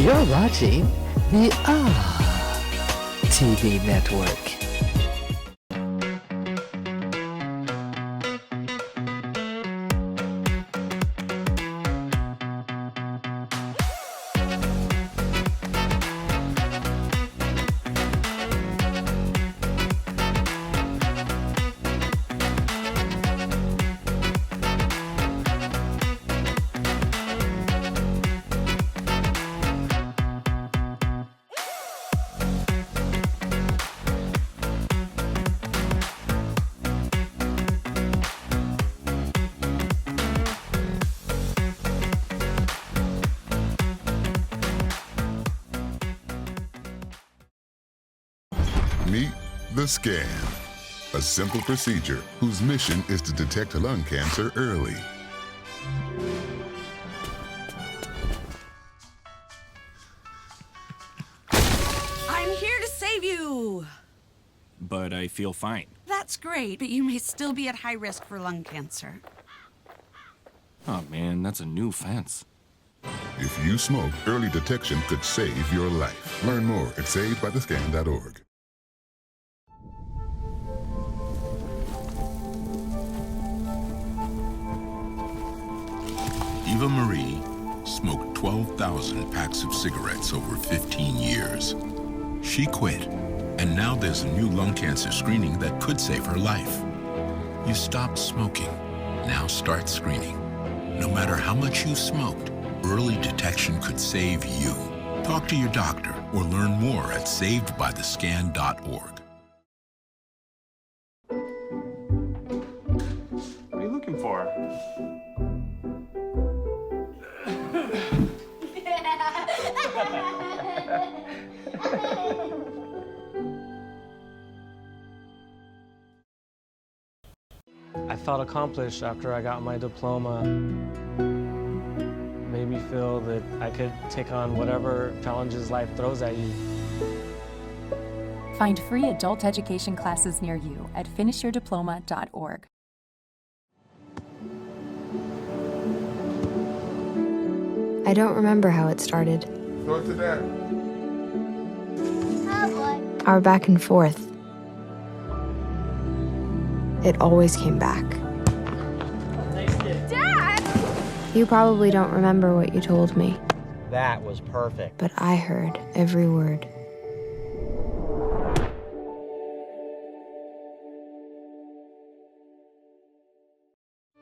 You're watching the TV network. Meet the scan, a simple procedure whose mission is to detect lung cancer early. I'm here to save you! But I feel fine. That's great, but you may still be at high risk for lung cancer. Oh man, that's a new fence. If you smoke, early detection could save your life. Learn more at savedbythescan.org. Eva Marie smoked 12,000 packs of cigarettes over 15 years. She quit, and now there's a new lung cancer screening that could save her life. You stopped smoking, now start screening. No matter how much you smoked, early detection could save you. Talk to your doctor or learn more at savedbythescan.org. What are you looking for? I felt accomplished after I got my diploma. Made me feel that I could take on whatever challenges life throws at you. Find free adult education classes near you at finishyourdiploma.org. I don't remember how it started. Go to that. Our back and forth. It always came back. Dad! You probably don't remember what you told me, That was perfect. but I heard every word.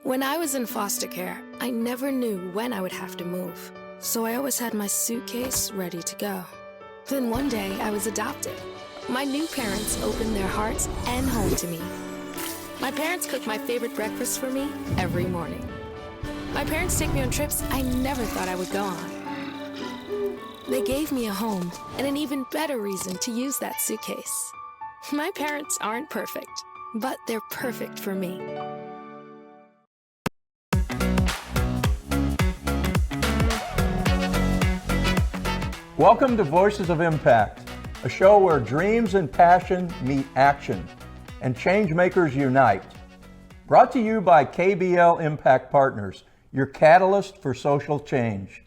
When I was in foster care, I never knew when I would have to move, so I always had my suitcase ready to go. Then one day, I was adopted. My new parents opened their hearts and home to me. My parents cook my favorite breakfast for me every morning. My parents take me on trips I never thought I would go on. They gave me a home and an even better reason to use that suitcase. My parents aren't perfect, but they're perfect for me. Welcome to Voices of Impact, a show where dreams and passion meet action and change makers unite. Brought to you by KBL Impact Partners, your catalyst for social change.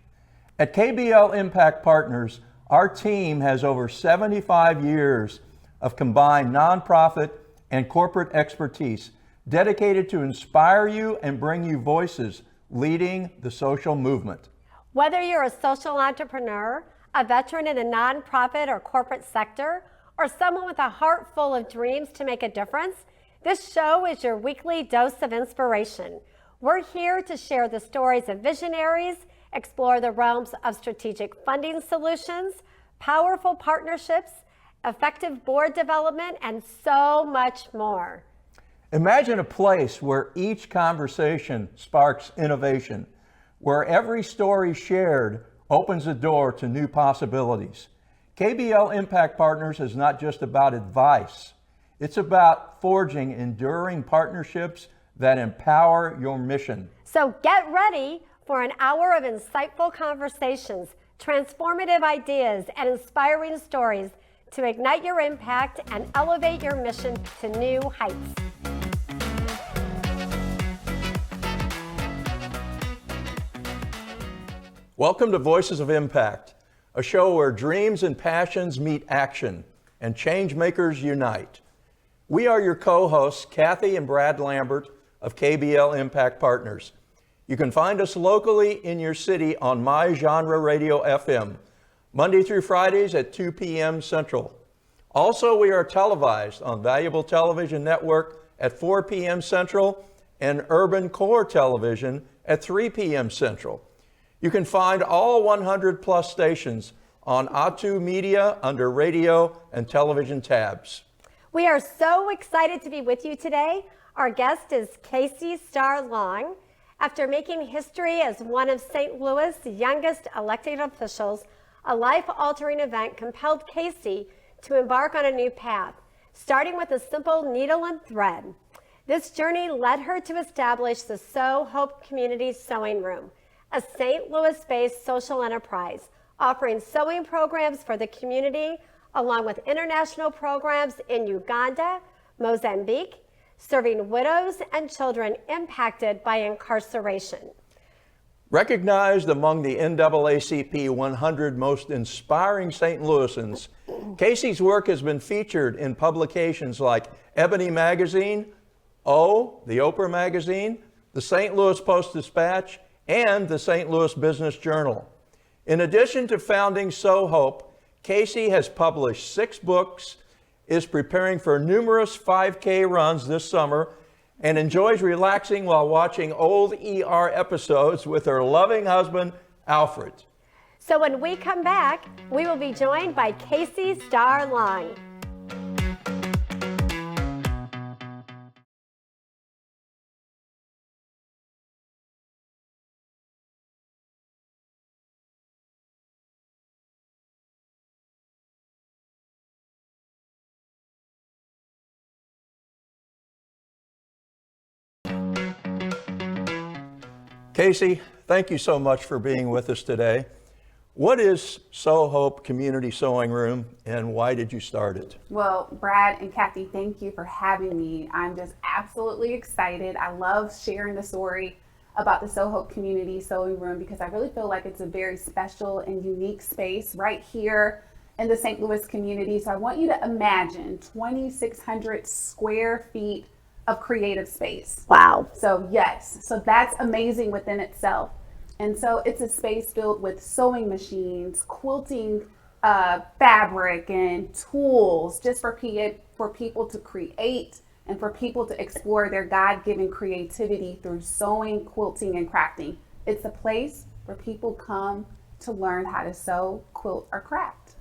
At KBL Impact Partners, our team has over 75 years of combined nonprofit and corporate expertise dedicated to inspire you and bring you voices leading the social movement. Whether you're a social entrepreneur, a veteran in the nonprofit or corporate sector, or someone with a heart full of dreams to make a difference, this show is your weekly dose of inspiration. We're here to share the stories of visionaries, explore the realms of strategic funding solutions, powerful partnerships, effective board development, and so much more. Imagine a place where each conversation sparks innovation, where every story shared opens the door to new possibilities. KBL Impact Partners is not just about advice. It's about forging enduring partnerships that empower your mission. So get ready for an hour of insightful conversations, transformative ideas, and inspiring stories to ignite your impact and elevate your mission to new heights. Welcome to Voices of Impact, a show where dreams and passions meet action and change makers unite. We are your co-hosts, Kathy and Brad Lambert of KBL Impact Partners. You can find us locally in your city on My Genre Radio FM, Monday through Fridays at 2 p.m. Central. Also, we are televised on Valuable Television Network at 4 p.m. Central and Urban Core Television at 3 p.m. Central. You can find all 100 plus stations on Atu Media under radio and television tabs. We are so excited to be with you today. Our guest is Kacie Starr Long. After making history as one of St. Louis' youngest elected officials, a life-altering event compelled Kacie to embark on a new path, starting with a simple needle and thread. This journey led her to establish the Sew Hope Community Sewing Room, a St. Louis-based social enterprise offering sewing programs for the community, along with international programs in Uganda, Mozambique, serving widows and children impacted by incarceration. Recognized among the NAACP 100 most inspiring St. Louisans, Kacie's work has been featured in publications like Ebony Magazine, O, the Oprah Magazine, the St. Louis Post-Dispatch, and the St. Louis Business Journal. In addition to founding Sew Hope, Kacie has published 6 books, is preparing for numerous 5K runs this summer, and enjoys relaxing while watching old ER episodes with her loving husband, Alfred. So when we come back, we will be joined by Kacie Starr Long. Kacie, thank you so much for being with us today. What is Sew Hope Community Sewing Room and why did you start it? Well, Brad and Kathy, thank you for having me. I'm just absolutely excited. I love sharing the story about the Sew Hope Community Sewing Room because I really feel like it's a very special and unique space right here in the St. Louis community. So I want you to imagine 2,600 square feet of creative space. Wow. So yes, so that's amazing within itself. And so it's a space filled with sewing machines, quilting fabric and tools just for people to create and for people to explore their God-given creativity through sewing, quilting, and crafting. It's a place where people come to learn how to sew, quilt, or craft.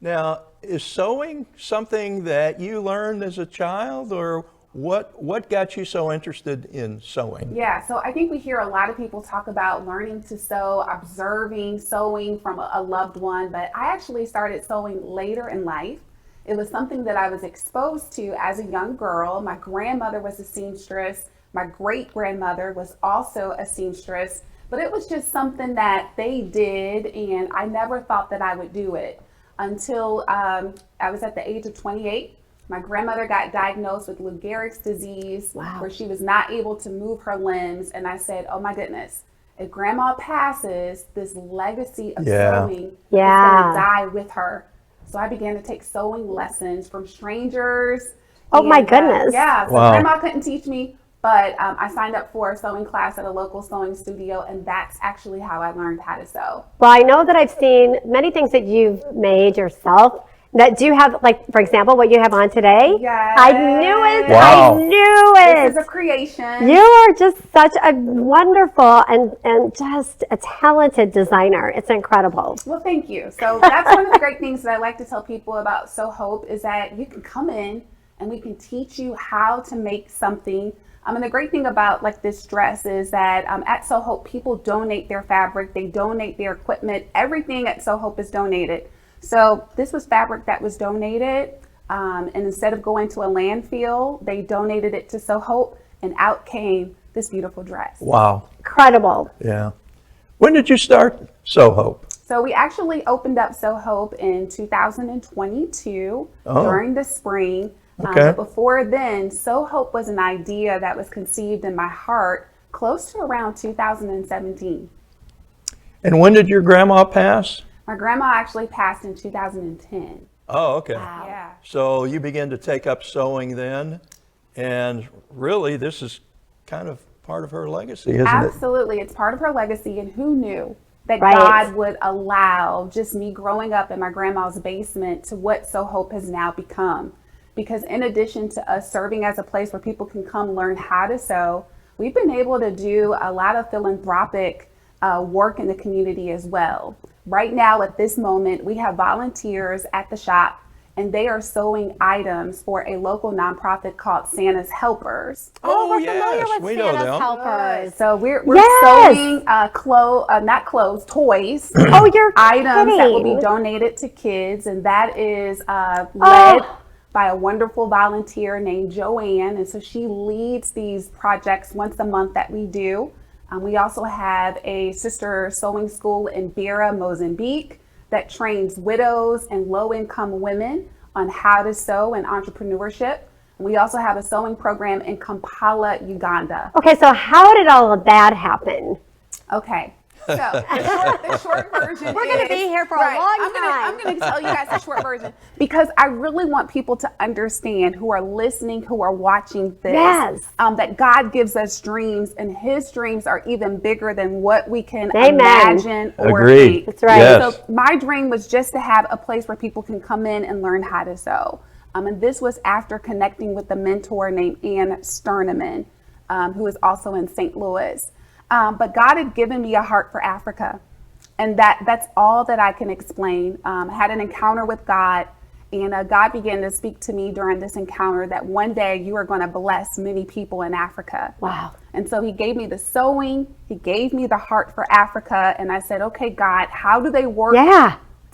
Now, is sewing something that you learned as a child, or what got you so interested in sewing? Yeah, so I think we hear a lot of people talk about learning to sew, observing sewing from a loved one, but I actually started sewing later in life. It was something that I was exposed to as a young girl. My grandmother was a seamstress. My great-grandmother was also a seamstress, but it was just something that they did, and I never thought that I would do it until I was at the age of 28. My grandmother got diagnosed with Lou Gehrig's disease, where she was not able to move her limbs. And I said, oh my goodness, if grandma passes, this legacy of sewing is going to die with her. So I began to take sewing lessons from strangers. Oh my goodness. So grandma couldn't teach me, but I signed up for a sewing class at a local sewing studio, and that's actually how I learned how to sew. Well, I know that I've seen many things that you've made yourself that do have, like, for example, what you have on today. Yes. I knew it. Wow. I knew it. This is a creation. You are just such a wonderful and just a talented designer. It's incredible. Well, thank you. So that's one of the great things that I like to tell people about Sew Hope is that you can come in and we can teach you how to make something. And the great thing about like this dress is that at Sew Hope, people donate their fabric, they donate their equipment. Everything at Sew Hope is donated. So this was fabric that was donated, and instead of going to a landfill, they donated it to Sew Hope, and out came this beautiful dress. Wow. Incredible. Yeah. When did you start Sew Hope? So we actually opened up Sew Hope in 2022 during the spring. But before then, Sew Hope was an idea that was conceived in my heart close to around 2017. And when did your grandma pass? My grandma actually passed in 2010. Oh, okay. Wow. Yeah. So you began to take up sewing then, and really this is kind of part of her legacy, isn't it? Absolutely. It's part of her legacy, and who knew that Right. God would allow just me growing up in my grandma's basement to what So Hope has now become. Because in addition to us serving as a place where people can come learn how to sew, we've been able to do a lot of philanthropic work in the community as well. Right now, at this moment, we have volunteers at the shop, and they are sewing items for a local nonprofit called Santa's Helpers. Oh, we're yes, familiar with we know Santa's them. Helpers. So we're Yes. sewing not clothes, toys. Oh, you're items that will be kidding. donated to kids, and that is led by a wonderful volunteer named Joanne. And so she leads these projects once a month that we do. We also have a sister sewing school in Beira, Mozambique, that trains widows and low-income women on how to sew and entrepreneurship. We also have a sewing program in Kampala, Uganda. Okay, so how did all of that happen? Okay. So the short version We're going to be here for a long time. I'm going to tell you guys the short version because I really want people to understand who are listening, who are watching this, Yes. that God gives us dreams, and his dreams are even bigger than what we can Amen. imagine or Agreed. think. That's right. Yes. So my dream was just to have a place where people can come in and learn how to sew. And this was after connecting with a mentor named Ann Sterneman, who is also in St. Louis. But God had given me a heart for Africa. And that's all that I can explain. I had an encounter with God, and God began to speak to me during this encounter that one day you are going to bless many people in Africa. Wow. And so he gave me the sewing, he gave me the heart for Africa, and I said, okay, God, how do they work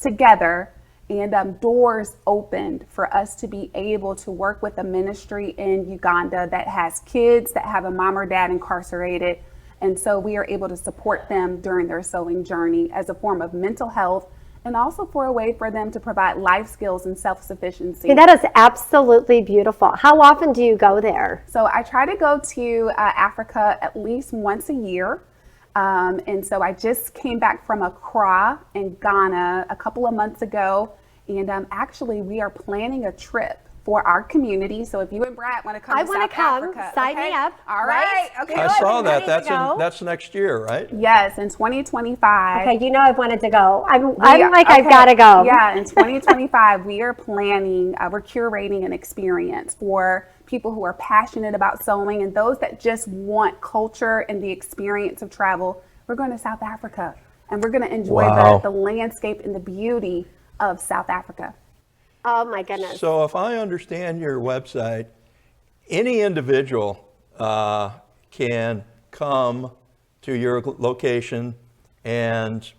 together? And doors opened for us to be able to work with a ministry in Uganda that has kids that have a mom or dad incarcerated. And so we are able to support them during their sewing journey as a form of mental health and also for a way for them to provide life skills and self-sufficiency. That is absolutely beautiful. How often do you go there? So I try to go to Africa at least once a year. And so I just came back from Accra in Ghana a couple of months ago. And actually, we are planning a trip for our community. So if you and Brad want to come to South Africa. Sign me up. All right. Okay. I saw that. Ready That's next year, right? Yes, in 2025. Okay, you know I've wanted to go. I'm like, I've got to go. Yeah, in 2025, we are planning, we're curating an experience for people who are passionate about sewing and those that just want culture and the experience of travel. We're going to South Africa, and we're going to enjoy the landscape and the beauty of South Africa. Oh my goodness. So if I understand your website, any individual can come to your location and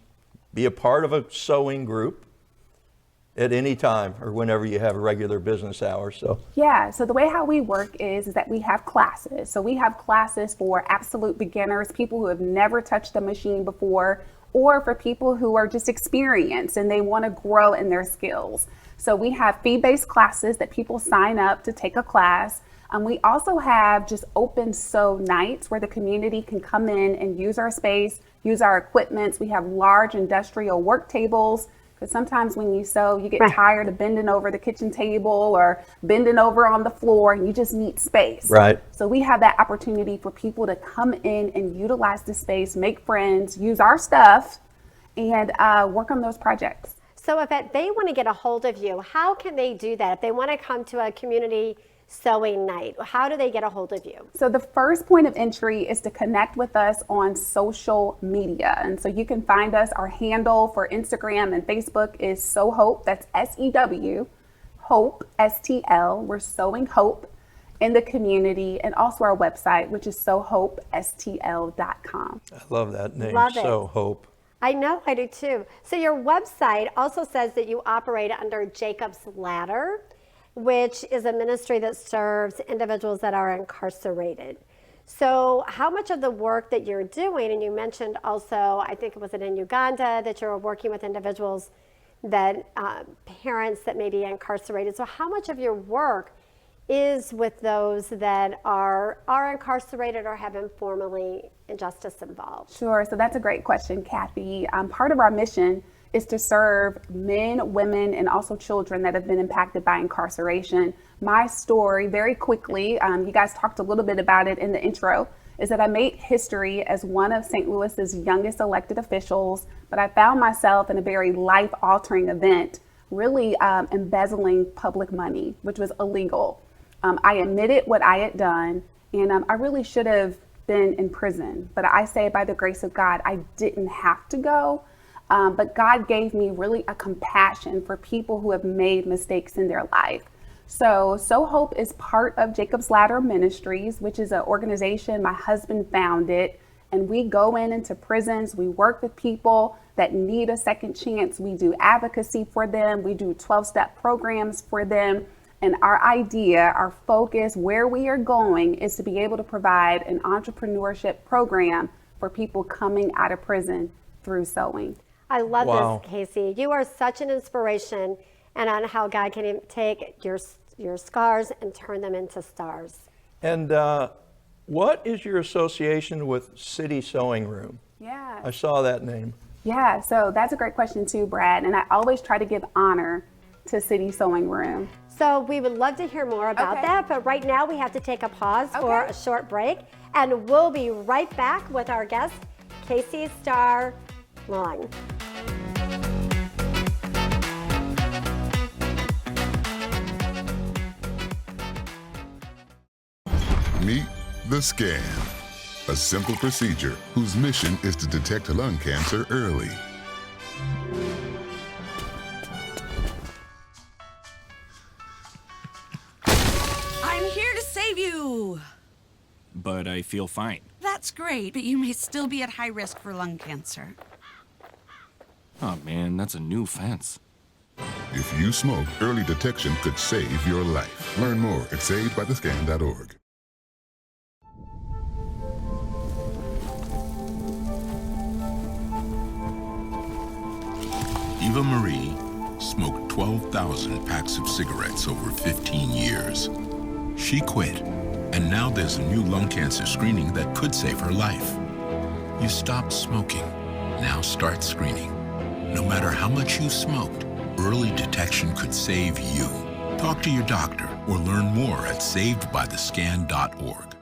be a part of a sewing group at any time or whenever you have regular business hours. So yeah, so the way how we work is that we have classes. So we have classes for absolute beginners, people who have never touched a machine before, or for people who are just experienced and they want to grow in their skills. So we have fee-based classes that people sign up to take a class. We also have just open sew nights where the community can come in and use our space, use our equipment. We have large industrial work tables because sometimes when you sew, you get tired of bending over the kitchen table or bending over on the floor and you just need space. Right. So we have that opportunity for people to come in and utilize the space, make friends, use our stuff, and work on those projects. So if they want to get a hold of you, how can they do that? If they want to come to a community sewing night, how do they get a hold of you? So the first point of entry is to connect with us on social media. And so you can find us, our handle for Instagram and Facebook is Sew Hope, that's S-E-W, Hope, S-T-L. We're sewing hope in the community, and also our website, which is sewhopestl.com. I love that name, Love it. Sew Hope. I know, I do too. So your website also says that you operate under Jacob's Ladder, which is a ministry that serves individuals that are incarcerated. So how much of the work that you're doing, and you mentioned also, I think it was in Uganda, that you're working with individuals that, parents that may be incarcerated. So how much of your work is with those that are incarcerated or have been formally injustice involved? Sure, so that's a great question, Kathy. Part of our mission is to serve men, women, and also children that have been impacted by incarceration. My story, very quickly, you guys talked a little bit about it in the intro, is that I made history as one of St. Louis's youngest elected officials, but I found myself in a very life-altering event, really embezzling public money, which was illegal. I admitted what I had done, and I really should have been in prison, but I say by the grace of God, I didn't have to go. But God gave me really a compassion for people who have made mistakes in their life. So Hope is part of Jacob's Ladder Ministries, which is an organization my husband founded. And we go into prisons. We work with people that need a second chance. We do advocacy for them. We do 12-step programs for them. And our idea, our focus, where we are going is to be able to provide an entrepreneurship program for people coming out of prison through sewing. I love this, Kacie. You are such an inspiration, and on how God can take your scars and turn them into stars. And what is your association with City Sewing Room? Yeah. I saw that name. Yeah, so that's a great question too, Brad. And I always try to give honor to City Sewing Room. So we would love to hear more about that, but right now we have to take a pause for a short break, and we'll be right back with our guest, Kacie Starr Long. Meet the scan, a simple procedure whose mission is to detect lung cancer early. I'm here to save you. But I feel fine. That's great, but you may still be at high risk for lung cancer. Oh man, that's a new fence. If you smoke, early detection could save your life. Learn more at savedbythescan.org. Eva Marie smoked 12,000 packs of cigarettes over 15 years. She quit, and now there's a new lung cancer screening that could save her life. You stopped smoking. Now start screening. No matter how much you smoked, early detection could save you. Talk to your doctor or learn more at savedbythescan.org.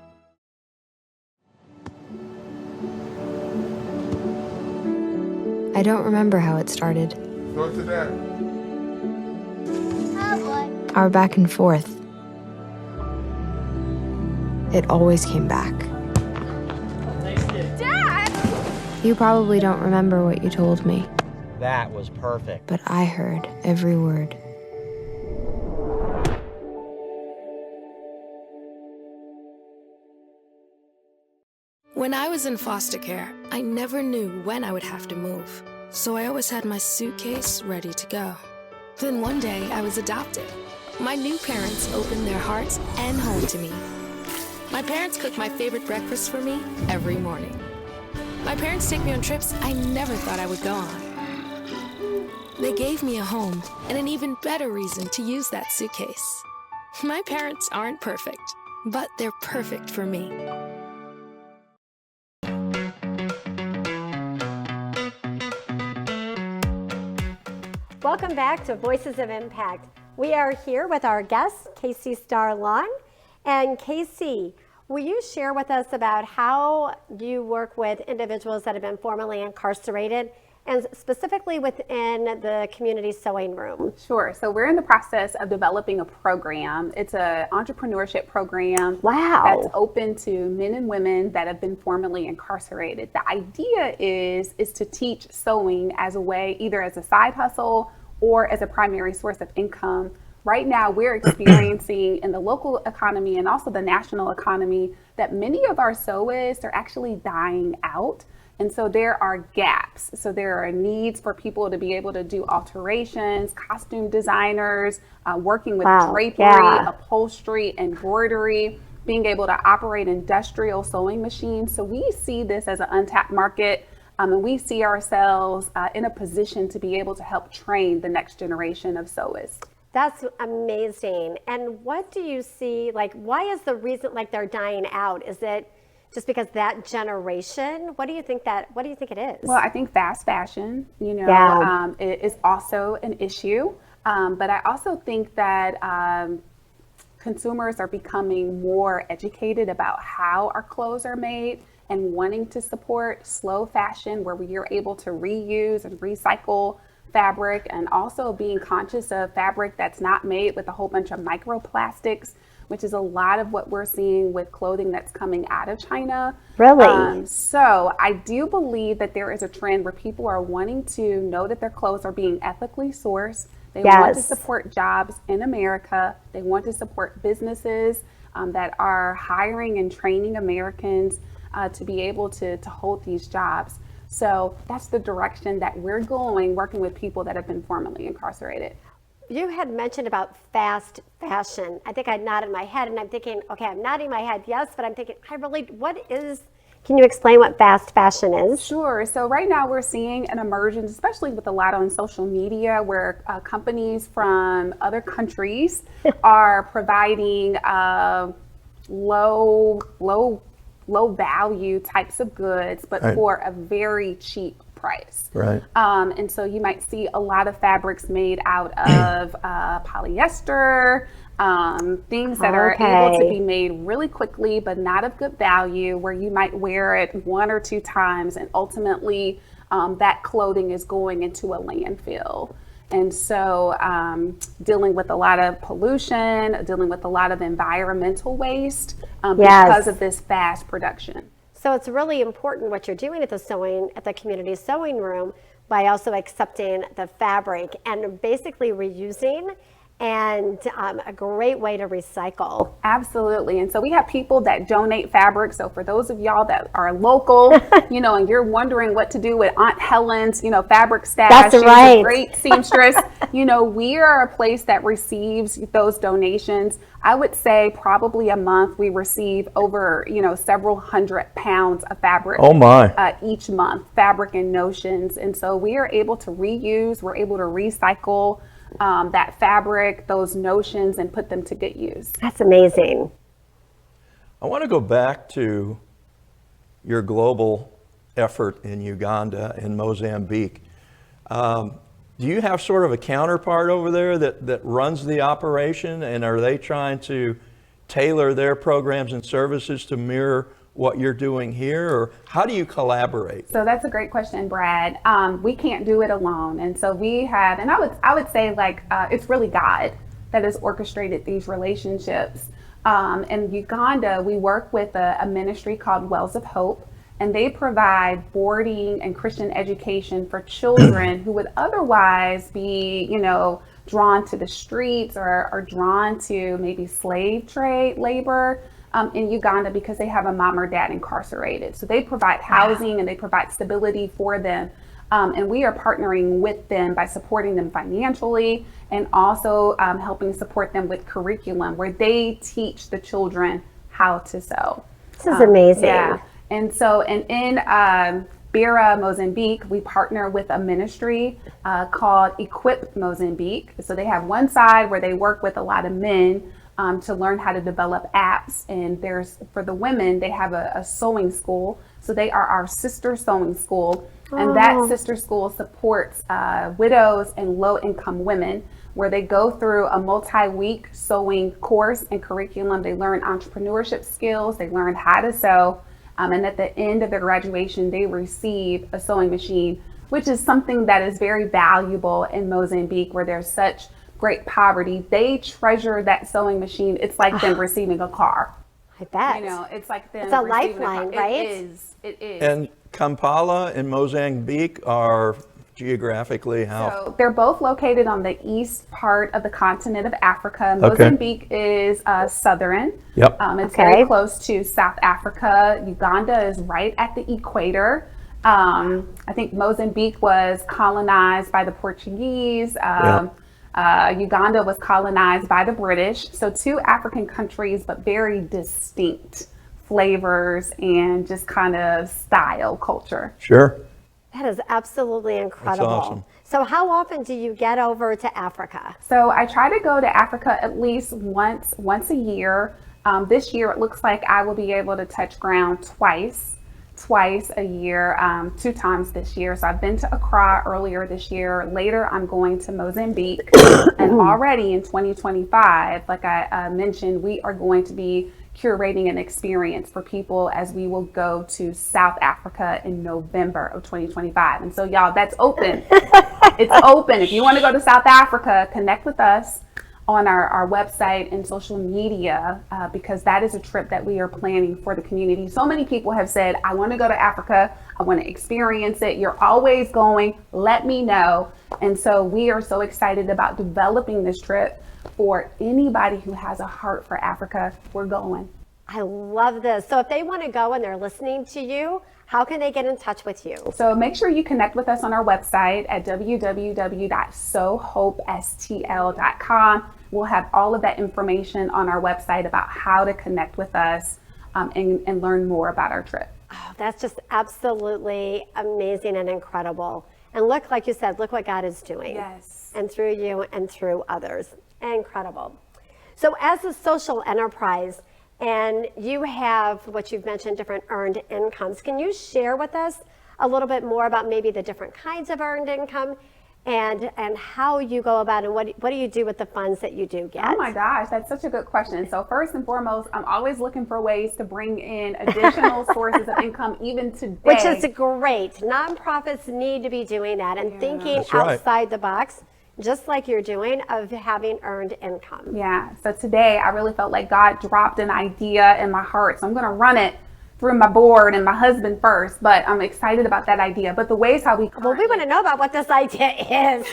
I don't remember how it started. Go to that. Our back and forth. It always came back. Dad! You probably don't remember what you told me, That was perfect. but I heard every word. When I was in foster care, I never knew when I would have to move. So I always had my suitcase ready to go. Then one day I was adopted. My new parents opened their hearts and home to me. My parents cook my favorite breakfast for me every morning. My parents take me on trips I never thought I would go on. They gave me a home and an even better reason to use that suitcase. My parents aren't perfect, but they're perfect for me. Welcome back to Voices of Impact. We are here with our guest, Kacie Starr Long. And Kacie, will you share with us about how you work with individuals that have been formerly incarcerated, and specifically within the community sewing room? Sure. So we're in the process of developing a program. It's an entrepreneurship program that's open to men and women that have been formerly incarcerated. The idea is to teach sewing as a way, either as a side hustle or as a primary source of income. Right now, we're experiencing in the local economy and also the national economy that many of our sewists are actually dying out. And so there are gaps. So there are needs for people to be able to do alterations, costume designers, working with drapery, upholstery, embroidery, being able to operate industrial sewing machines. So we see this as an untapped market. And we see ourselves in a position to be able to help train the next generation of sewists. That's amazing. And what do you see, like, why is the reason like they're dying out? Is it just because that generation, what do you think it is? Well, I think fast fashion, is also an issue. But I also think that consumers are becoming more educated about how our clothes are made and wanting to support slow fashion where we are able to reuse and recycle fabric, and also being conscious of fabric that's not made with a whole bunch of microplastics, which is a lot of what we're seeing with clothing that's coming out of China. Really? So I do believe that there is a trend where people are wanting to know that their clothes are being ethically sourced. They want to support jobs in America. They want to support businesses that are hiring and training Americans to be able to hold these jobs. So that's the direction that we're going, working with people that have been formerly incarcerated. You had mentioned about fast fashion. I think I nodded my head and I'm thinking, okay, I'm nodding my head, yes, but I'm thinking, can you explain what fast fashion is? Sure. So right now we're seeing an emergence, especially with a lot on social media, where companies from other countries are providing low value types of goods, but for a very cheap price. Right. And so you might see a lot of fabrics made out of polyester, things that are able to be made really quickly, but not of good value, where you might wear it 1 or 2 times and ultimately that clothing is going into a landfill. And so dealing with a lot of pollution, dealing with a lot of environmental waste because of this fast production. So it's really important what you're doing at the community sewing room by also accepting the fabric and basically reusing, and a great way to recycle. Absolutely. And so we have people that donate fabric. So for those of y'all that are local, and you're wondering what to do with Aunt Helen's, fabric stash. That's right. She's a great seamstress. We are a place that receives those donations. I would say probably a month we receive over, several hundred pounds of fabric. Oh my. Each month, fabric and notions. And so we are able to reuse, we're able to recycle that fabric, those notions, and put them to good use. That's amazing. I want to go back to your global effort in Uganda and Mozambique. Do you have sort of a counterpart over there that runs the operation, and are they trying to tailor their programs and services to mirror what you're doing here, or how do you collaborate? So that's a great question, Brad. We can't do it alone, and so we have, and I would say it's really God that has orchestrated these relationships. In Uganda, we work with a ministry called Wells of Hope, and they provide boarding and Christian education for children who would otherwise be, drawn to the streets or drawn to maybe slave trade labor. In Uganda, because they have a mom or dad incarcerated. So they provide housing and they provide stability for them. And we are partnering with them by supporting them financially, and also helping support them with curriculum where they teach the children how to sew. This is amazing. Yeah. And so, in Beira, Mozambique, we partner with a ministry called Equip Mozambique. So they have one side where they work with a lot of men to learn how to develop apps. And for the women, they have a sewing school. So they are our sister sewing school. And that sister school supports widows and low-income women, where they go through a multi-week sewing course and curriculum. They learn entrepreneurship skills. They learn how to sew. And at the end of their graduation, they receive a sewing machine, which is something that is very valuable in Mozambique, where there's such great poverty. They treasure that sewing machine. It's like them receiving a car. I bet. It's like them. It's a lifeline, right? It is. And Kampala and Mozambique are geographically how? So they're both located on the east part of the continent of Africa. Mozambique is southern. Yep. It's very close to South Africa. Uganda is right at the equator. I think Mozambique was colonized by the Portuguese. Uganda was colonized by the British. So 2 African countries, but very distinct flavors and just kind of style, culture. Sure. That is absolutely incredible. That's awesome. So how often do you get over to Africa? So I try to go to Africa at least once a year. This year, it looks like I will be able to touch ground twice a year, 2 times this year. So I've been to Accra earlier this year. Later, I'm going to Mozambique. And already in 2025, like I mentioned, we are going to be curating an experience for people as we will go to South Africa in November of 2025. And so y'all, that's open. It's open. If you want to go to South Africa, connect with us on our website and social media, because that is a trip that we are planning for the community. So many people have said, I want to go to Africa. I want to experience it. You're always going. Let me know. And so we are so excited about developing this trip for anybody who has a heart for Africa. We're going. I love this. So if they want to go and they're listening to you, how can they get in touch with you? So make sure you connect with us on our website at www.sohopestl.com. We'll have all of that information on our website about how to connect with us and learn more about our trip. Oh, that's just absolutely amazing and incredible. And look, like you said, look what God is doing. Yes. And through you and through others. Incredible. So as a social enterprise, and you have what you've mentioned, different earned incomes. Can you share with us a little bit more about maybe the different kinds of earned income and how you go about it, and what do you do with the funds that you do get? Oh my gosh, that's such a good question. So first and foremost, I'm always looking for ways to bring in additional sources of income even today. Which is great. Nonprofits need to be doing that and thinking outside the box, just like you're doing, of having earned income. Yeah, so today I really felt like God dropped an idea in my heart. So I'm going to run it through my board and my husband first, but I'm excited about that idea. But the ways how we Well, we want to know about what this idea is.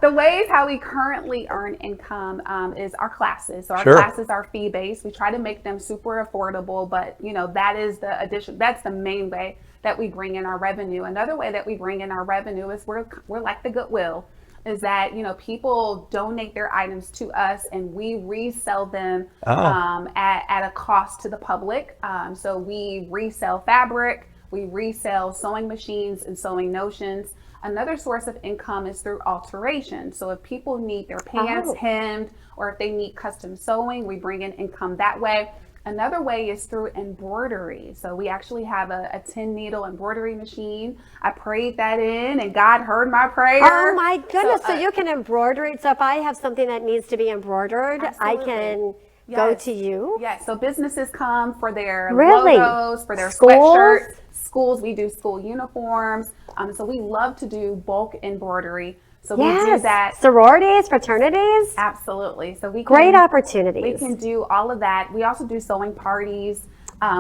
The ways how we currently earn income is our classes. So our classes are fee-based. We try to make them super affordable, but you know, that is the addition. That's the main way that we bring in our revenue. Another way that we bring in our revenue is we're like the Goodwill. Is that, you know, people donate their items to us and we resell them at a cost to the public. So we resell fabric, we resell sewing machines and sewing notions. Another source of income is through alteration. So if people need their pants hemmed or if they need custom sewing, we bring in income that way. Another way is through embroidery. So we actually have a 10 needle embroidery machine. I prayed that in and God heard my prayer. Oh my goodness, so you can embroider it. So if I have something that needs to be embroidered, I can go to you? Yes, so businesses come for their Really? logos, for their Schools? sweatshirts. Schools, we do school uniforms. So we love to do bulk embroidery. So we do that. Sororities, fraternities? Absolutely. So we can, Great opportunities. We can do all of that. We also do sewing parties,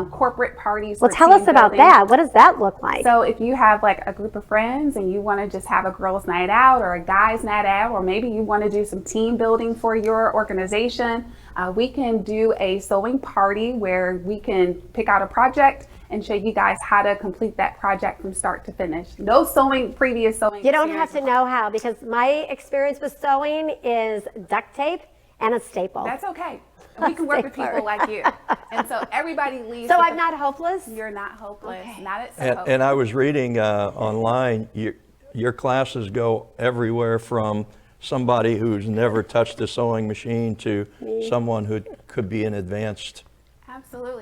corporate parties. Well, tell us about that. What does that look like? So if you have like a group of friends and you want to just have a girls' night out or a guys' night out, or maybe you want to do some team building for your organization, we can do a sewing party where we can pick out a project and show you guys how to complete that project from start to finish. No previous sewing. You don't have to know how, because my experience with sewing is duct tape and a staple. That's okay. We can work with people like you. And so everybody leaves. So I'm not hopeless? You're not hopeless. Okay. Not at and, and I was reading online, your classes go everywhere from somebody who's never touched a sewing machine to someone who could be an advanced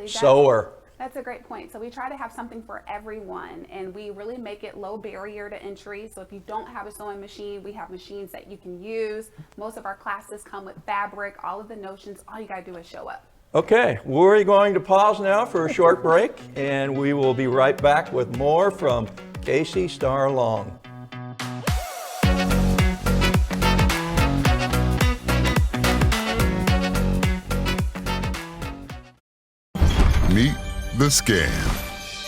sewer. That's a great point. So we try to have something for everyone, and we really make it low barrier to entry. So if you don't have a sewing machine, we have machines that you can use. Most of our classes come with fabric, all of the notions. All you got to do is show up. Okay, we're going to pause now for a short break, and we will be right back with more from Kacie Starr Long. Meet the scan,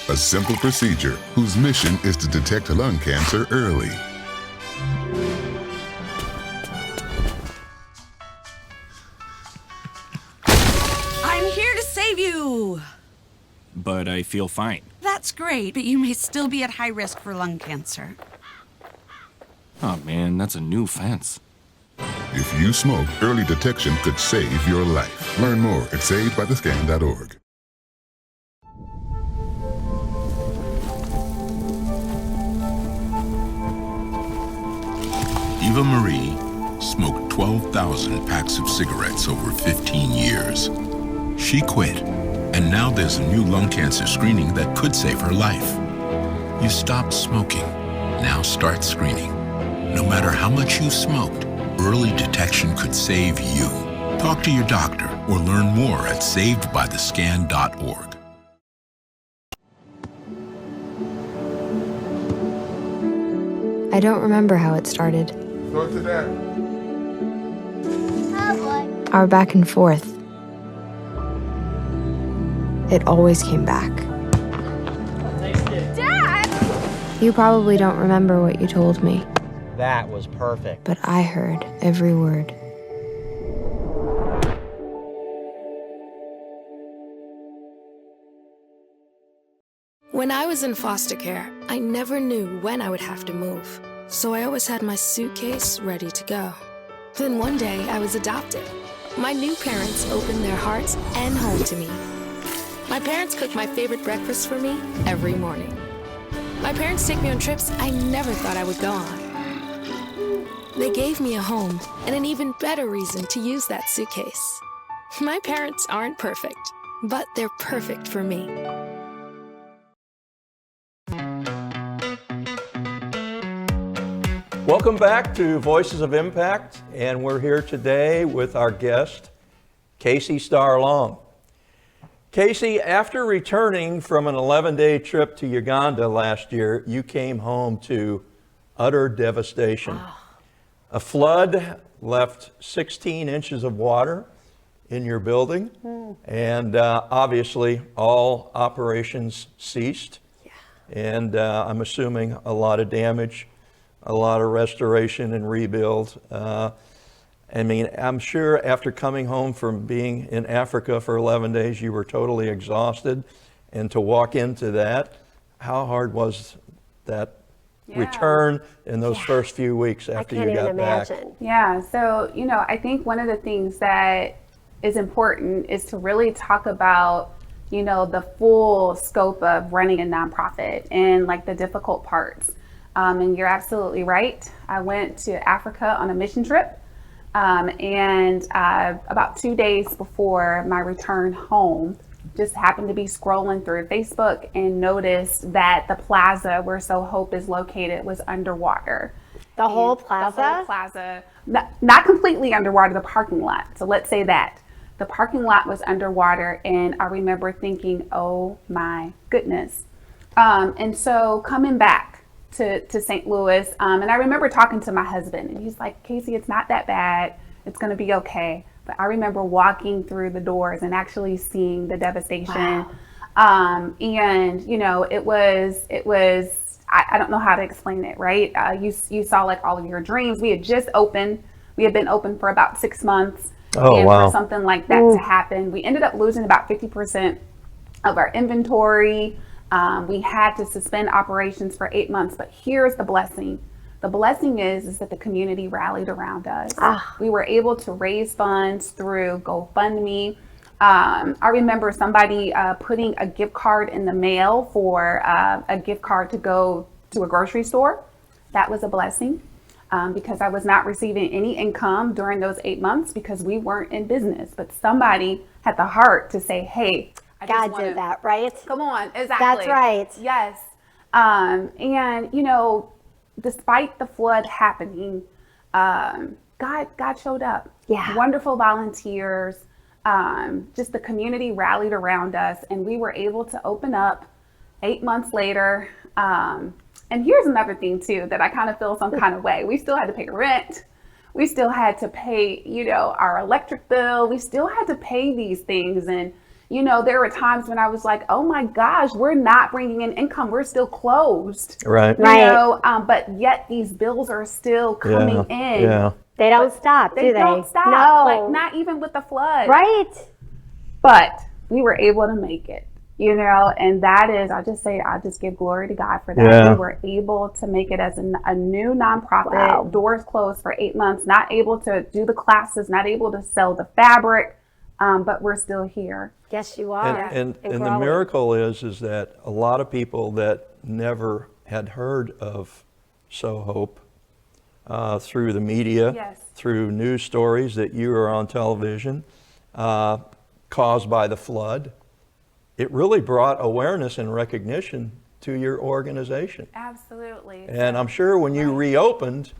a simple procedure whose mission is to detect lung cancer early. I'm here to save you. But I feel fine. That's great, but you may still be at high risk for lung cancer. Oh man, that's a new fence. If you smoke, early detection could save your life. Learn more at savedbythescan.org. Eva Marie smoked 12,000 packs of cigarettes over 15 years. She quit, and now there's a new lung cancer screening that could save her life. You stopped smoking. Now start screening. No matter how much you smoked, early detection could save you. Talk to your doctor or learn more at savedbythescan.org. I don't remember how it started. Go to that. Our back and forth. It always came back. Dad! You probably don't remember what you told me, That was perfect. but I heard every word. When I was in foster care, I never knew when I would have to move. So I always had my suitcase ready to go. Then one day I was adopted. My new parents opened their hearts and home to me. My parents cook my favorite breakfast for me every morning. My parents take me on trips I never thought I would go on. They gave me a home and an even better reason to use that suitcase. My parents aren't perfect, but they're perfect for me. Welcome back to Voices of Impact, and we're here today with our guest, Kacie Starr Long. Kacie, after returning from an 11-day trip to Uganda last year, you came home to utter devastation. A flood left 16 inches of water in your building, and obviously all operations ceased. And I'm assuming a lot of damage, a lot of restoration and rebuild. I mean, I'm sure after coming home from being in Africa for 11 days, you were totally exhausted. And to walk into that, how hard was that return in those first few weeks after you got back? Yeah, so, you know, I think one of the things that is important is to really talk about, you know, the full scope of running a nonprofit and like the difficult parts. And you're absolutely right. I went to Africa on a mission trip. And about 2 days before my return home, just happened to be scrolling through Facebook and noticed that the plaza where So Hope is located was underwater. The whole plaza? The whole plaza, not completely underwater, the parking lot. So let's say that. The parking lot was underwater, and I remember thinking, oh my goodness. And so coming back to St. Louis, and I remember talking to my husband, and he's like, Kacie, it's not that bad. It's going to be okay. But I remember walking through the doors and actually seeing the devastation. Wow. And, you know, it was, I don't know how to explain it, right? You saw like all of your dreams. We had just opened. We had been open for about 6 months. Oh, and wow. for something like that to happen, we ended up losing about 50% of our inventory. We had to suspend operations for 8 months, but here's the blessing. The blessing is that the community rallied around us. We were able to raise funds through GoFundMe. I remember somebody putting a gift card in the mail for a gift card to go to a grocery store. That was a blessing because I was not receiving any income during those 8 months because we weren't in business, but somebody had the heart to say, hey, God did that, right? Come on, exactly. That's right. Yes. And, you know, despite the flood happening, God showed up. Yeah. Wonderful volunteers. Just the community rallied around us, and we were able to open up 8 months later. And here's another thing, too, that I kind of feel some kind of way. We still had to pay rent. We still had to pay, you know, our electric bill. We still had to pay these things. And you know, there were times when I was like, oh my gosh, we're not bringing in income. We're still closed. Right. You know, but yet these bills are still coming in. Yeah. They don't stop, do they? They don't stop. No. Like, not even with the flood. Right. But we were able to make it, you know, and that is, I just give glory to God for that. Yeah. We were able to make it as a new nonprofit. Wow. Doors closed for 8 months, not able to do the classes, not able to sell the fabric. But we're still here. Yes, you are. And the miracle is that a lot of people that never had heard of So Hope through the media, through news stories that you were on television, caused by the flood, it really brought awareness and recognition to your organization. Absolutely. And I'm sure when you reopened,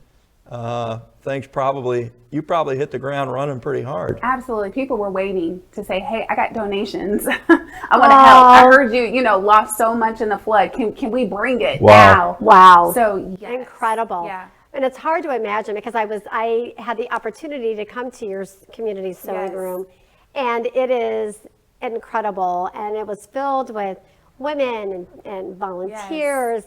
you probably hit the ground running pretty hard. Absolutely. People were waiting to say, hey, I got donations. I want to help. I heard you lost so much in the flood. Can we bring it now? Wow. So yes. Incredible. Yeah. And it's hard to imagine because I had the opportunity to come to your community sewing room, and it is incredible. And it was filled with women and volunteers,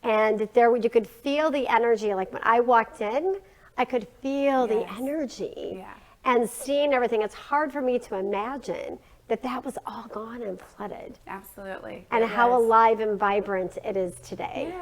and there you could feel the energy. Like when I walked in, I could feel the energy. Yeah. And seeing everything, it's hard for me to imagine that was all gone and flooded. Absolutely. And how alive and vibrant it is today.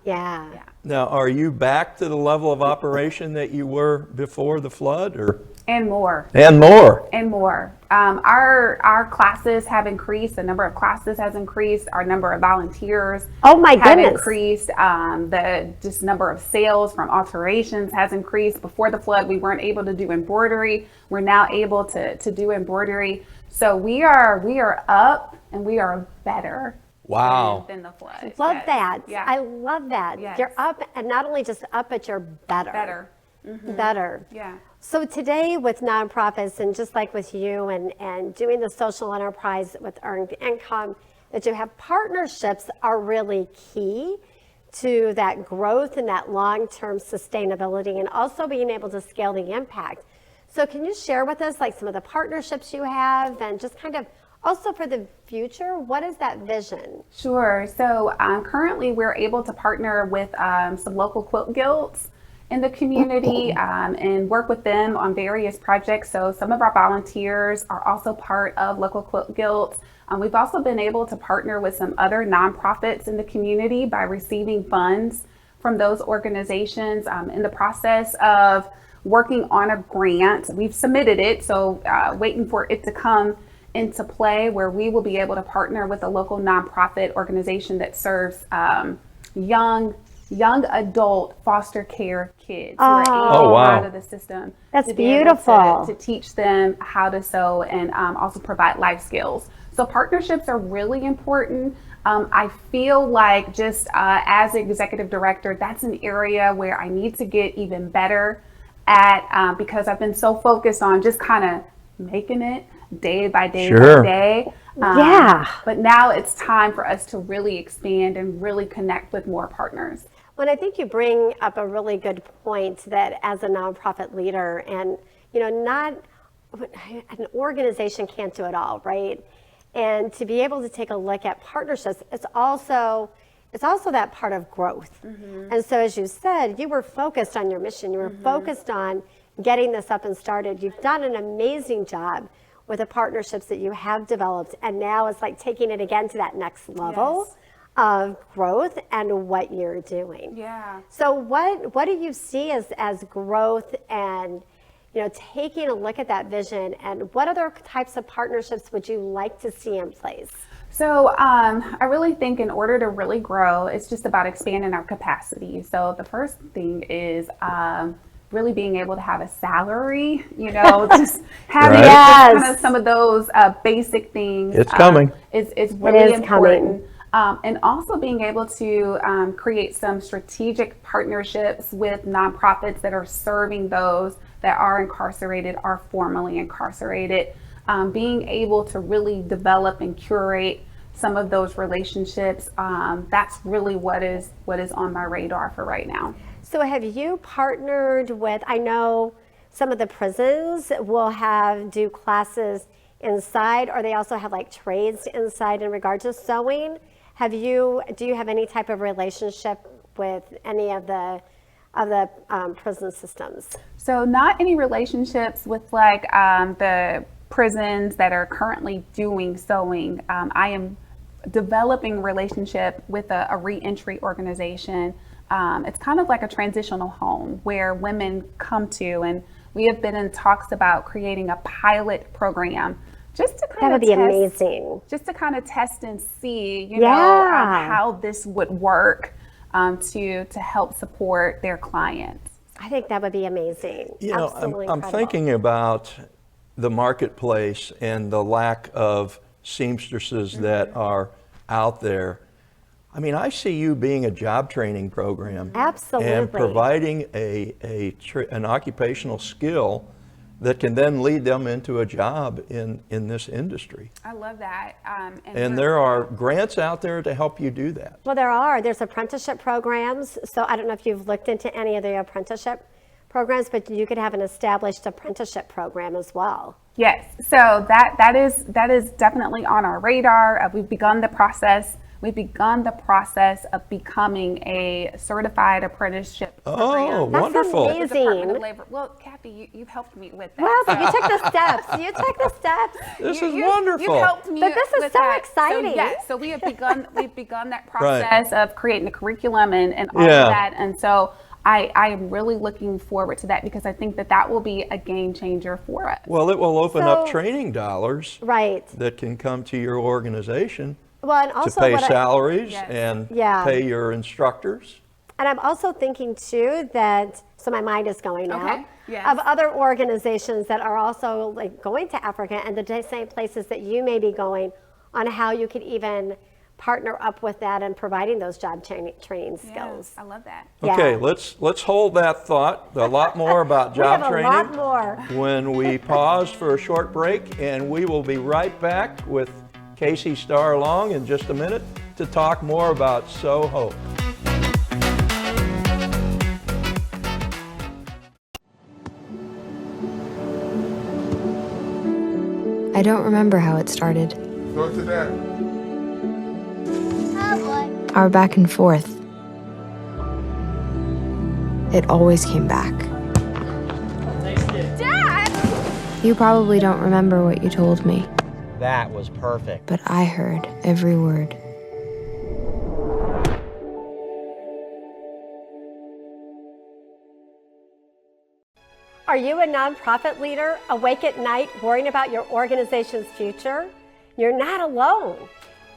Yeah. Now, are you back to the level of operation that you were before the flood, or? And more. And more. And more. Our classes have increased. The number of classes has increased. Our number of volunteers have increased. The just number of sales from alterations has increased. Before the flood, we weren't able to do embroidery. We're now able to do embroidery. So we are up and we are better. Wow. Than the flood. Love that. Yeah. I love that. Yes. You're up, and not only just up, but you're better. Better. Mm-hmm. Better. Yeah. So today with nonprofits, and just like with you and doing the social enterprise with earned income, that you have partnerships are really key to that growth and that long-term sustainability, and also being able to scale the impact. So can you share with us like some of the partnerships you have, and just kind of also for the future, what is that vision? Sure. So currently we're able to partner with some local quilt guilds in the community and work with them on various projects. So some of our volunteers are also part of local quilt guilds. We've also been able to partner with some other nonprofits in the community by receiving funds from those organizations. In the process of working on a grant, we've submitted it, so waiting for it to come into play, where we will be able to partner with a local nonprofit organization that serves young adult foster care kids who are aging out of the system. That's beautiful. To teach them how to sew and also provide life skills. So partnerships are really important. I feel like just as executive director, that's an area where I need to get even better at because I've been so focused on just kind of making it day by day by day. But now it's time for us to really expand and really connect with more partners. Well, I think you bring up a really good point that as a nonprofit leader, and not an organization can't do it all, right? And to be able to take a look at partnerships, it's also that part of growth. Mm-hmm. And so, as you said, you were focused on your mission. You were focused on getting this up and started. You've done an amazing job with the partnerships that you have developed, and now it's like taking it again to that next level of growth and what you're doing. Yeah. So what do you see as growth, and taking a look at that vision, and what other types of partnerships would you like to see in place? So I really think in order to really grow, it's just about expanding our capacity. So the first thing is really being able to have a salary, just having just kind of some of those basic things. It's coming. It's really important. And also being able to create some strategic partnerships with nonprofits that are serving those that are incarcerated, are formerly incarcerated. Being able to really develop and curate some of those relationships, that's really what is on my radar for right now. So have you partnered with, I know some of the prisons will do classes inside, or they also have like trades inside in regard to sewing. Do you have any type of relationship with any of the prison systems? So not any relationships with like the prisons that are currently doing sewing. I am developing a relationship with a reentry organization. It's kind of like a transitional home where women come to, and we have been in talks about creating a pilot program just to kind of amazing. Just to kind of test and see, how this would work to help support their clients. I think that would be amazing. I'm thinking about the marketplace and the lack of seamstresses that are out there, I mean, I see you being a job training program. Absolutely. And providing an occupational skill that can then lead them into a job in this industry. I love that. And there are grants out there to help you do that. Well, there are. There's apprenticeship programs. So I don't know if you've looked into any of the apprenticeship programs, but you could have an established apprenticeship program as well. Yes, so that is definitely on our radar. We've begun the process. We've begun the process of becoming a certified apprenticeship program. Oh, wonderful. That's amazing. Department of Labor. Well, Kathy, you've helped me with that. Well, so you took the steps. You took the steps. This is wonderful. You helped me But this is with so that. exciting. So, yes, so we've begun that process of creating a curriculum and all of that. And so I am really looking forward to that because I think that will be a game changer for us. Well, it will open up training dollars that can come to your organization. Well, and also to pay salaries and pay your instructors. And I'm also thinking too that, so my mind is going now, Yes. of other organizations that are also like going to Africa and the same places that you may be going, on how you could even partner up with that and providing those job training skills. I love that. Okay, let's hold that thought. A lot more about job training. We have a lot more. When we pause for a short break, and we will be right back with Kacie Starr Long in just a minute to talk more about Sow Hope. I don't remember how it started. Go to that. Our back and forth. It always came back. Dad! You probably don't remember what you told me. That was perfect. But I heard every word. Are you a nonprofit leader awake at night worrying about your organization's future? You're not alone.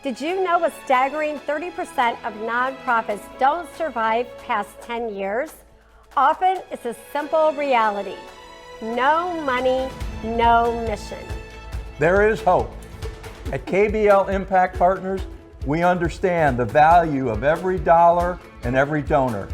Did you know a staggering 30% of nonprofits don't survive past 10 years? Often it's a simple reality. No money, no mission. There is hope. At KBL Impact Partners, we understand the value of every dollar and every donor.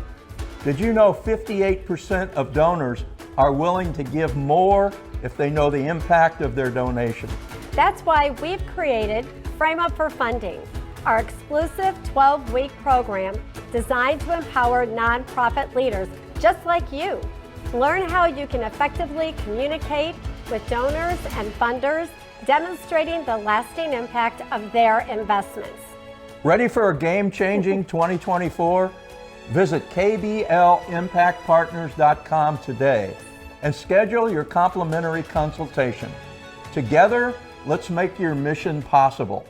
Did you know 58% of donors are willing to give more if they know the impact of their donation? That's why we've created Frame Up for Funding, our exclusive 12-week program designed to empower nonprofit leaders just like you. Learn how you can effectively communicate with donors and funders, demonstrating the lasting impact of their investments. Ready for a game-changing 2024? Visit kblimpactpartners.com today and schedule your complimentary consultation. Together, let's make your mission possible.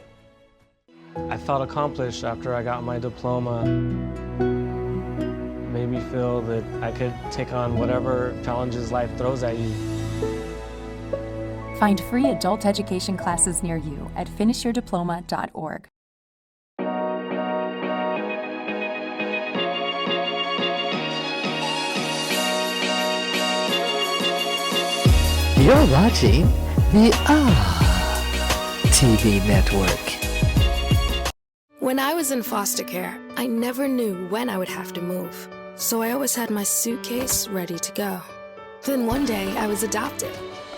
I felt accomplished after I got my diploma. It made me feel that I could take on whatever challenges life throws at you. Find free adult education classes near you at finishyourdiploma.org. You're watching the TV network. When I was in foster care, I never knew when I would have to move. So I always had my suitcase ready to go. Then one day I was adopted.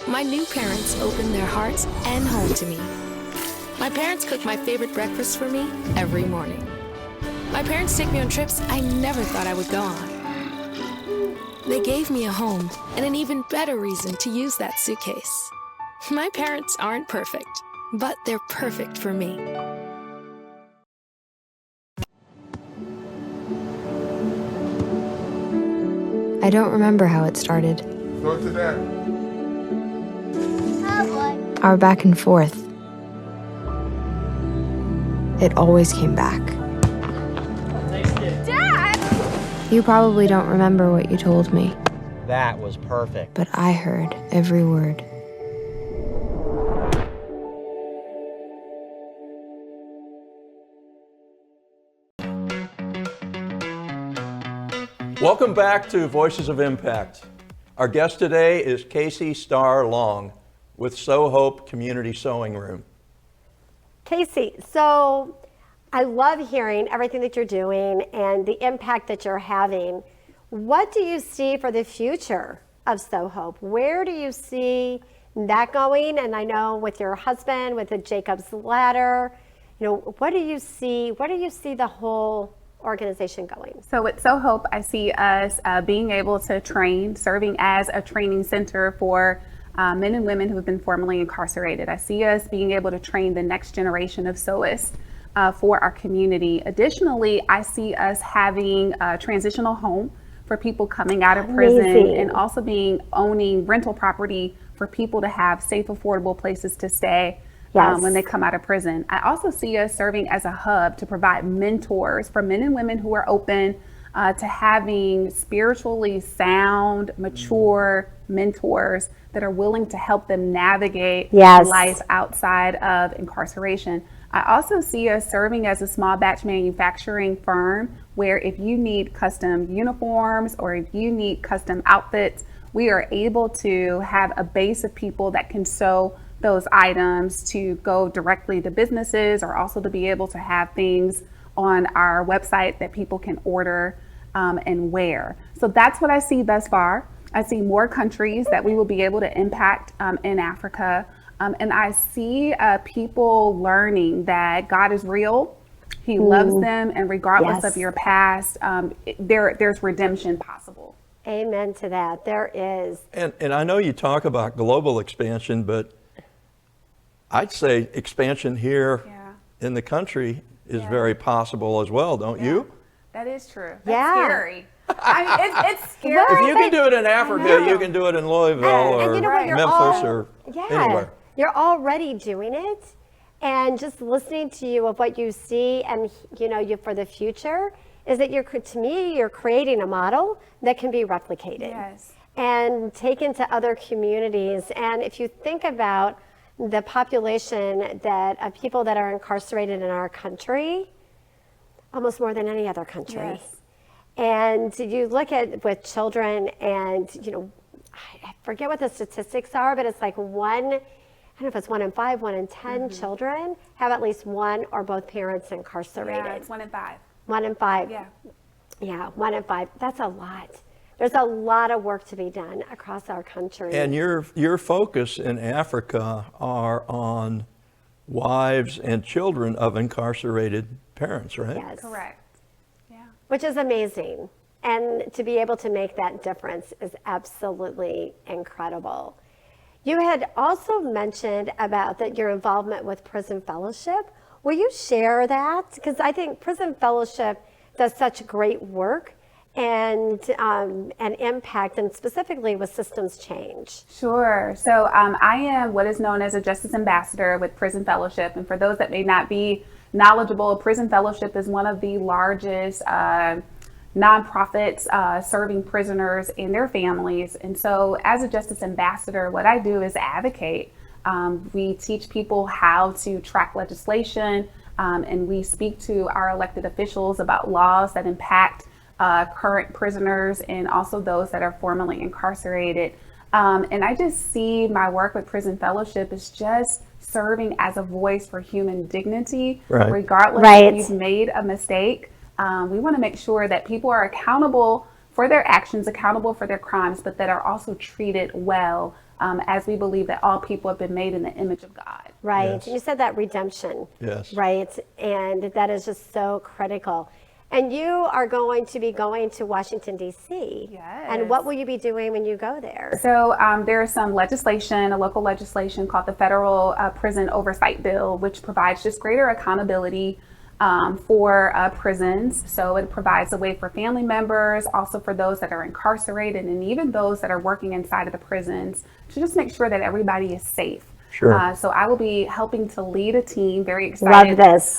My new parents opened their hearts and home to me. My parents cook my favorite breakfast for me every morning. My parents take me on trips I never thought I would go on. They gave me a home and an even better reason to use that suitcase. My parents aren't perfect, but they're perfect for me. I don't remember how it started. Go to that. Our back and forth. It always came back. Dad! You probably don't remember what you told me. That was perfect. But I heard every word. Welcome back to Voices of Impact. Our guest today is Kacie Starr Long, with So Hope Community Sewing Room. Kacie, so I love hearing everything that you're doing and the impact that you're having. What do you see for the future of So Hope? Where do you see that going? And I know with your husband, with the Jacob's Ladder, you know, what do you see? Where do you see the whole organization going? So with So Hope, I see us being able to train, serving as a training center for men and women who have been formerly incarcerated. I see us being able to train the next generation of sewists for our community. Additionally, I see us having a transitional home for people coming out of prison. Amazing. And also owning rental property for people to have safe, affordable places to stay. Yes. When they come out of prison. I also see us serving as a hub to provide mentors for men and women who are open to having spiritually sound, mature mentors that are willing to help them navigate life outside of incarceration. I also see us serving as a small batch manufacturing firm where if you need custom uniforms or if you need custom outfits, we are able to have a base of people that can sew those items to go directly to businesses, or also to be able to have things on our website that people can order and wear. So that's what I see thus far. I see more countries that we will be able to impact in Africa. And I see people learning that God is real. He loves them, and regardless of your past, there's redemption possible. Amen to that. There is. And I know you talk about global expansion, but I'd say expansion here in the country is very possible as well, don't you? That is true. That's scary. It's scary. If you can do it in Africa, you can do it in Louisville or you know what, Memphis or anywhere. You're already doing it. And just listening to you of what you see and, you know, for the future is that to me, you're creating a model that can be replicated and taken to other communities. And if you think about the population of people that are incarcerated in our country, almost more than any other country. And you look at with children, and you know, I forget what the statistics are, but it's like I don't know if it's 1 in 5, 1 in 10 children have at least one or both parents incarcerated. Yeah, it's 1 in 5. 1 in 5. Yeah, 1 in 5. That's a lot. There's a lot of work to be done across our country. And your focus in Africa are on wives and children of incarcerated parents, right? Yes. Correct. Yeah. Which is amazing. And to be able to make that difference is absolutely incredible. You had also mentioned about your involvement with Prison Fellowship. Will you share that? Because I think Prison Fellowship does such great work and impact, and specifically with systems change. Sure. So I am what is known as a Justice Ambassador with Prison Fellowship. And for those that may not be knowledgeable, Prison Fellowship is one of the largest nonprofits serving prisoners and their families. And so as a Justice Ambassador, what I do is advocate. We teach people how to track legislation, and we speak to our elected officials about laws that impact current prisoners and also those that are formerly incarcerated. And I just see my work with Prison Fellowship as just serving as a voice for human dignity, regardless if you've made a mistake. We want to make sure that people are accountable for their actions, accountable for their crimes, but that are also treated well, as we believe that all people have been made in the image of God. Right. Yes. You said that redemption. Yes. Right. And that is just so critical. And you are going to be going to Washington, D.C. Yes. And what will you be doing when you go there? So there is some legislation, a local legislation called the Federal Prison Oversight Bill, which provides just greater accountability for prisons. So it provides a way for family members, also for those that are incarcerated, and even those that are working inside of the prisons, to just make sure that everybody is safe. Sure. So I will be helping to lead a team, very excited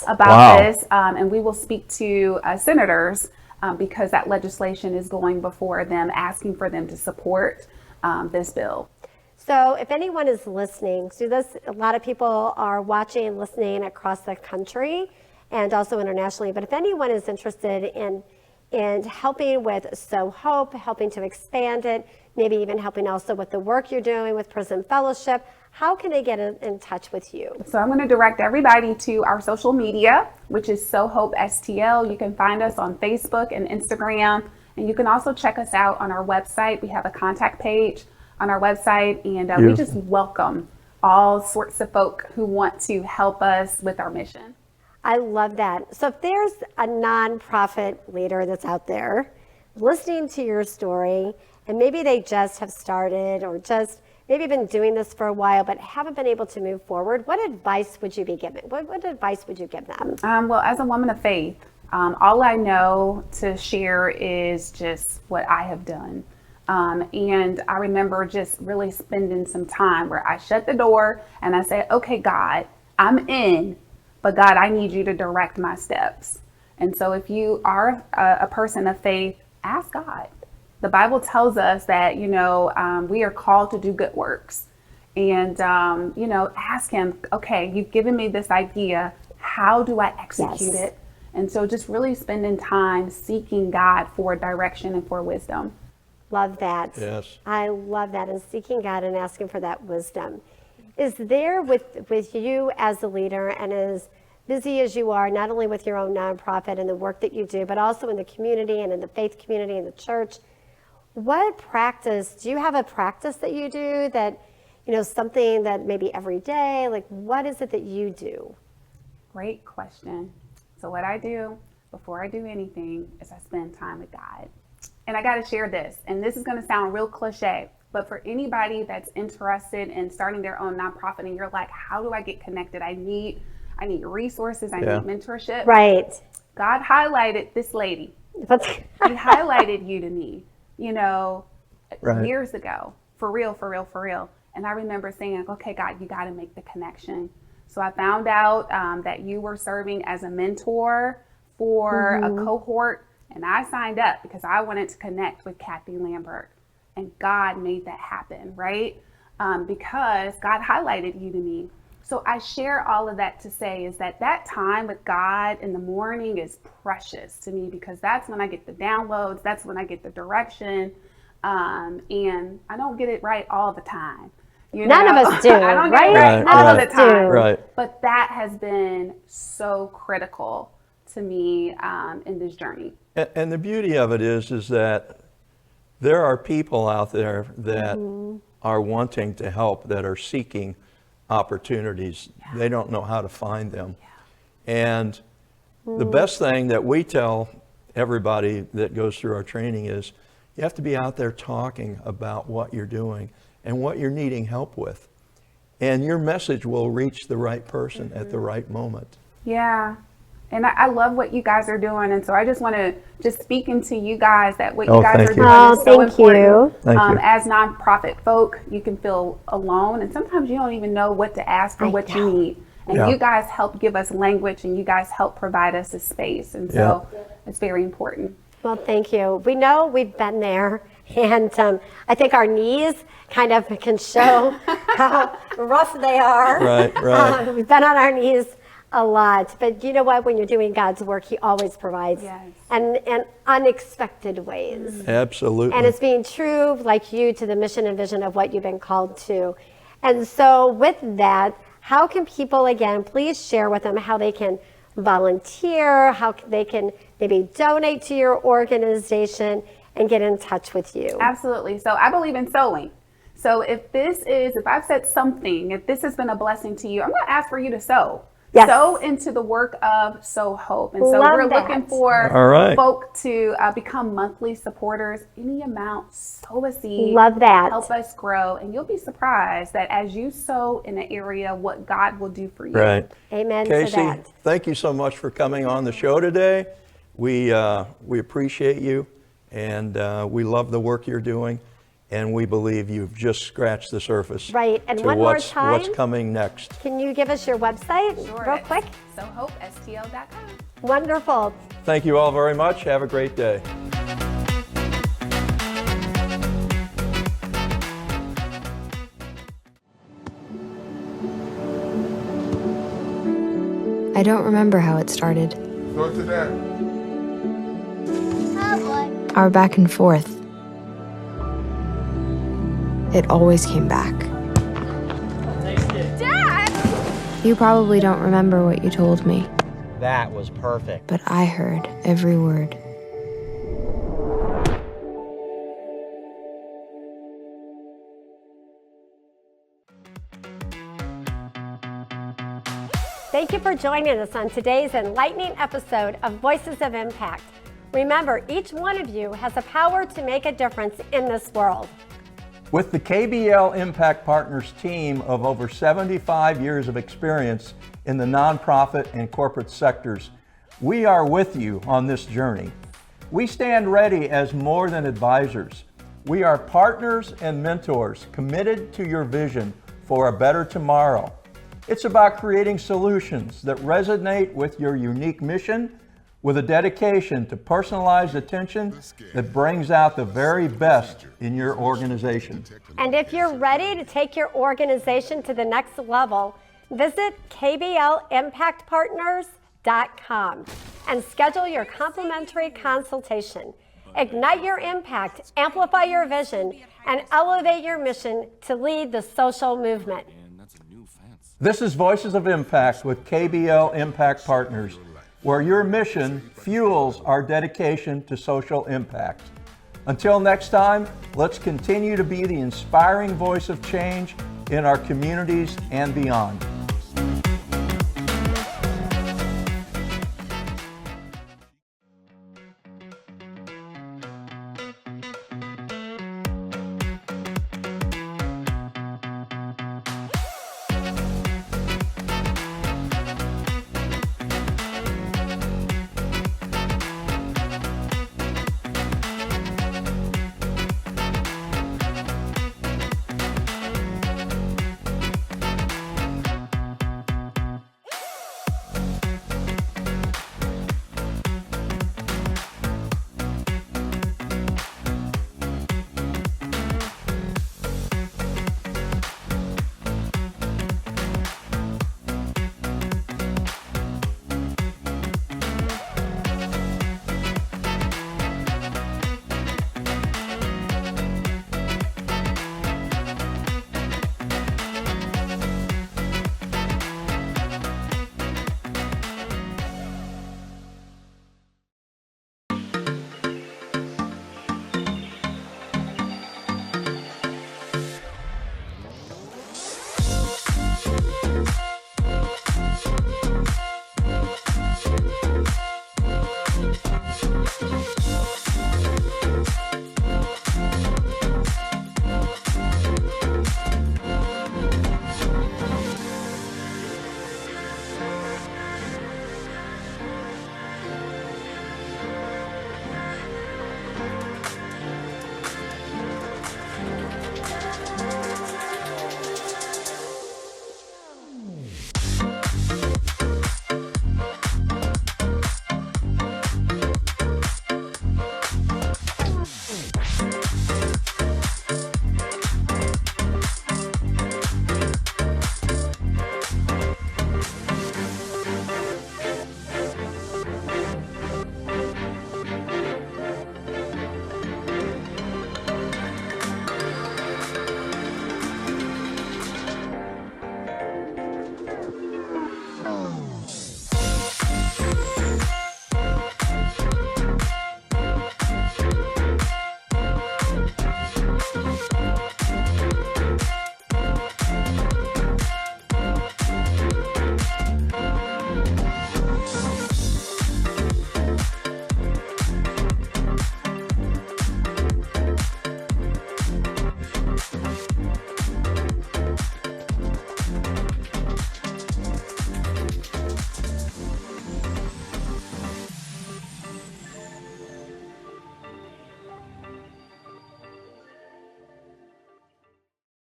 about this, and we will speak to senators because that legislation is going before them, asking for them to support this bill. So if anyone is listening, a lot of people are watching and listening across the country and also internationally, but if anyone is interested in helping with So Hope, helping to expand it, maybe even helping also with the work you're doing with Prison Fellowship, how can they get in touch with you? So I'm going to direct everybody to our social media, which is So Hope STL. You can find us on Facebook and Instagram, and you can also check us out on our website. We have a contact page on our website, and we just welcome all sorts of folk who want to help us with our mission. I love that. So if there's a nonprofit leader that's out there listening to your story, and maybe they just have started or just maybe been doing this for a while but haven't been able to move forward, what advice would you be giving? What advice would you give them? Well, as a woman of faith, all I know to share is just what I have done. And I remember just really spending some time where I shut the door and I said, okay, God, I'm in, but God, I need you to direct my steps. And so if you are a person of faith, ask God. The Bible tells us that, we are called to do good works. And, ask him, okay, you've given me this idea. How do I execute it? And so just really spending time seeking God for direction and for wisdom. Love that. Yes. I love that. And seeking God and asking for that wisdom. Is there with you as a leader and as busy as you are, not only with your own nonprofit and the work that you do, but also in the community and in the faith community and the church, what practice, do you have a practice that you do that, something that maybe every day, like what is it that you do? Great question. So what I do before I do anything is I spend time with God. And I got to share this, and this is going to sound real cliche, but for anybody that's interested in starting their own nonprofit and you're like, how do I get connected? I need resources. I need mentorship. Right. God highlighted this lady. He highlighted you to me, years ago, for real. And I remember saying, okay, God, you got to make the connection. So I found out that you were serving as a mentor for a cohort, and I signed up because I wanted to connect with Kathy Lambert, and God made that happen, right? Because God highlighted you to me. So I share all of that to say is that time with God in the morning is precious to me, because that's when I get the downloads, that's when I get the direction, and I don't get it right all the time. None of us do. I don't get it right all the time. Right. But that has been so critical to me in this journey. And the beauty of it is that there are people out there that are wanting to help, that are seeking opportunities. They don't know how to find them. And the best thing that we tell everybody that goes through our training is you have to be out there talking about what you're doing and what you're needing help with. And your message will reach the right person at the right moment. Yeah. And I love what you guys are doing. And so I just want to just speak into you guys that what you guys are doing is so important. As nonprofit folk, you can feel alone. And sometimes you don't even know what to ask for, what you need. And you guys help give us language, and you guys help provide us a space. And so it's very important. Well, thank you. We know we've been there. And I think our knees kind of can show how rough they are. Right. We've been on our knees a lot, but you know what? When you're doing God's work, He always provides, and unexpected ways. Absolutely. And it's being true, like you, to the mission and vision of what you've been called to. And so, with that, how can people, again, please share with them how they can volunteer, how they can maybe donate to your organization and get in touch with you? Absolutely. So I believe in sowing. So if I've said something, if this has been a blessing to you, I'm going to ask for you to sow. Yes. Sow into the work of So Hope. And so we're looking for folk to become monthly supporters. Any amount, sow a seed. Love that. Help us grow. And you'll be surprised that as you sow in an area, what God will do for you. Right. Amen Kacie, to that. thank you so much for coming on the show today. We appreciate you, and we love the work you're doing. And we believe you've just scratched the surface. Right, and to one more time. What's coming next? Can you give us your website real quick? SoHopeSTL.com. Wonderful. Thank you all very much. Have a great day. I don't remember how it started. Go to that. Oh boy. Our back and forth. It always came back. You probably don't remember what you told me, That was perfect. but I heard every word. Thank you for joining us on today's enlightening episode of Voices of Impact. Remember, each one of you has the power to make a difference in this world. With the KBL Impact Partners team of over 75 years of experience in the nonprofit and corporate sectors, we are with you on this journey. We stand ready as more than advisors. We are partners and mentors committed to your vision for a better tomorrow. It's about creating solutions that resonate with your unique mission, with a dedication to personalized attention that brings out the very best in your organization. And if you're ready to take your organization to the next level, visit kblimpactpartners.com and schedule your complimentary consultation. Ignite your impact, amplify your vision, and elevate your mission to lead the social movement. This is Voices of Impact with KBL Impact Partners, where your mission fuels our dedication to social impact. Until next time, let's continue to be the inspiring voice of change in our communities and beyond.